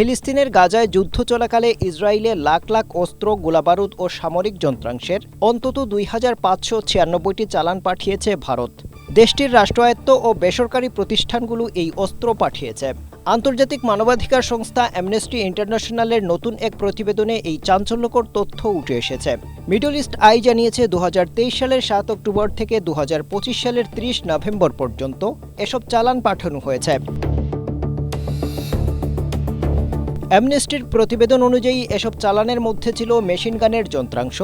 ফিলিস্তিনের গাজায় যুদ্ধ চলাকালে ইসরায়েলে লাখ লাখ অস্ত্র, গোলাবারুদ ও সামরিক যন্ত্রাংশের অন্তত ২,৫৯৬টি চালান পাঠিয়েছে ভারত। দেশটির রাষ্ট্রায়ত্ত ও বেসরকারি প্রতিষ্ঠানগুলো এই অস্ত্র পাঠিয়েছে। আন্তর্জাতিক মানবাধিকার সংস্থা অ্যামনেস্টি ইন্টারন্যাশনালের নতুন এক প্রতিবেদনে এই চাঞ্চল্যকর তথ্য উঠে এসেছে। মিডল ইস্ট আই জানিয়েছে ২০২৩ সালের ৭ অক্টোবর থেকে ২০২৫ সালের ৩০ নভেম্বর পর্যন্ত এসব চালান পাঠানো হয়েছে। অ্যামনেস্টির প্রতিবেদন অনুযায়ী এসব চালানের মধ্যে ছিল মেশিনগানের যন্ত্রাংশ,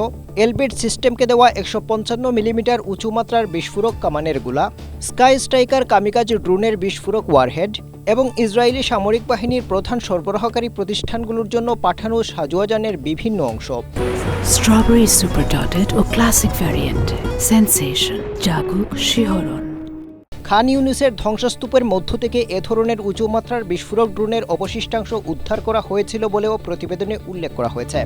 এলবিট সিস্টেমকে দেওয়া ১৫৫ মিলিমিটার উঁচুমাত্রার বিস্ফোরক কামানের গুলা, স্কাই স্ট্রাইকার কামিকাজ ড্রোনের বিস্ফোরক ওয়ারহেড এবং ইসরায়েলি সামরিক বাহিনীর প্রধান সরবরাহকারী প্রতিষ্ঠানগুলোর জন্য পাঠানো সাজোয়াজানের বিভিন্ন অংশ। স্ট্রবেরি সুপার ডটেড ও ক্লাসিক ভ্যারিয়েন্ট সেন্সেশন জাগুক শিহরণ। খান ইউনিসের ধ্বংসস্তূপের মধ্য থেকে এ ধরনের উঁচুমাত্রার বিস্ফোরক ড্রোনের অবশিষ্টাংশ উদ্ধার করা হয়েছিল বলেও প্রতিবেদনে উল্লেখ করা হয়েছে।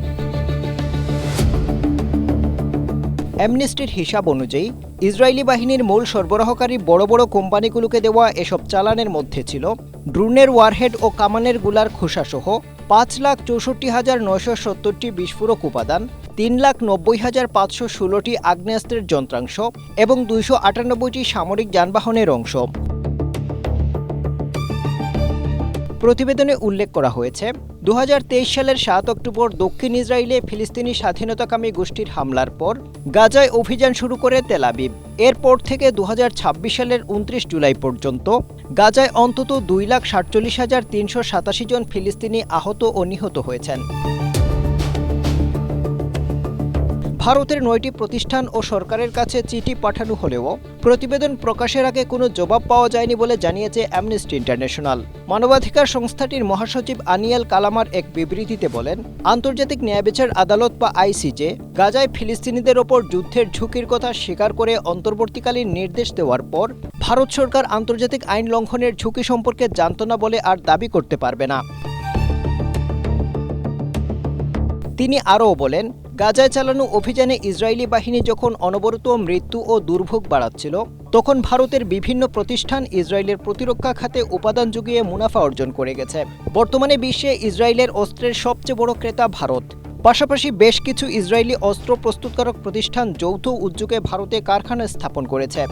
অ্যামনেস্টির হিসাব অনুযায়ী ইসরায়েলি বাহিনীর মূল সরবরাহকারী বড় বড় কোম্পানিগুলোকে দেওয়া এসব চালানের মধ্যে ছিল ড্রোনের ওয়ারহেড ও কামানের গুলার খোসাসহ ৫,৬৪,৯৭০টি বিস্ফোরক উপাদান, ৩,৯০,৫১৬টি আগ্নেয়াস্ত্রের যন্ত্রাংশ এবং ২৯৮টি সামরিক যানবাহনের অংশ। প্রতিবেদনে উল্লেখ করা হয়েছে ২০২৩ সালের ৭ অক্টোবর দক্ষিণ ইসরায়েলে ফিলিস্তিনি স্বাধীনতাকামী গোষ্ঠীর হামলার পর গাজায় অভিযান শুরু করে তেল আবিব। এরপর থেকে ২০২৬ সালের ২৯ জুলাই পর্যন্ত গাজায় অন্তত ২,৪৭,৩৮৭ জন ফিলিস্তিনি আহত ও নিহত হয়েছেন। ভারতের ৯টি প্রতিষ্ঠান ও সরকারের কাছে চিঠি পাঠানো হলেও প্রতিবেদন প্রকাশের আগে কোনো জবাব পাওয়া যায়নি বলে জানিয়েছে অ্যামনেস্টি ইন্টারন্যাশনাল। মানবাধিকার সংস্থাটির মহাসচিব আনিয়াল কালামার এক বিবৃতিতে বলেন, আন্তর্জাতিক ন্যায়বিচার আদালত বা আইসিজে গাজায় ফিলিস্তিনিদের ওপর যুদ্ধের ঝুঁকির কথা স্বীকার করে অন্তর্বর্তীকালীন নির্দেশ দেওয়ার পর ভারত সরকার আন্তর্জাতিক আইন লঙ্ঘনের ঝুঁকি সম্পর্কে জানত না বলে আর দাবি করতে পারবে না। তিনি আরও বলেন, গাজায় চালানো অভিযানে ইসরায়েলি বাহিনী যখন অনবরত মৃত্যু ও দুর্ভোগ বাড়াচ্ছিল, তখন ভারতের বিভিন্ন প্রতিষ্ঠান ইসরায়েলের প্রতিরক্ষা খাতে উপাদান জুগিয়ে মুনাফা অর্জন করে গেছে। বর্তমানে বিশ্বে ইসরায়েলের অস্ত্রের সবচেয়ে বড় ক্রেতা ভারত। পাশাপাশি বেশ কিছু ইসরায়েলি অস্ত্র প্রস্তুতকারক প্রতিষ্ঠান যৌথ উদ্যোগে ভারতে কারখানা স্থাপন করেছে।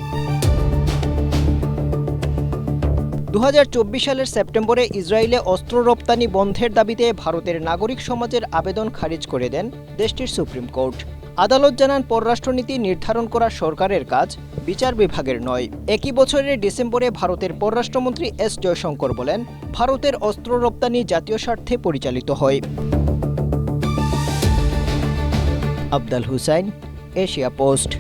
২০২৪ সালের সেপ্টেম্বরে ইসরায়েলে অস্ত্র রপ্তানি বন্ধের দাবিতে ভারতের নাগরিক সমাজের আবেদন খারিজ করে দেন দেশটির সুপ্রিম কোর্ট। আদালত জানান, পররাষ্ট্রনীতি নির্ধারণ করা সরকারের কাজ, বিচার বিভাগের নয়। একই বছরের ডিসেম্বরে ভারতের পররাষ্ট্রমন্ত্রী এস জয়শঙ্কর বলেন, ভারতের অস্ত্র রপ্তানি জাতীয় স্বার্থে পরিচালিত হয়। Afdal Hussain, Asia post.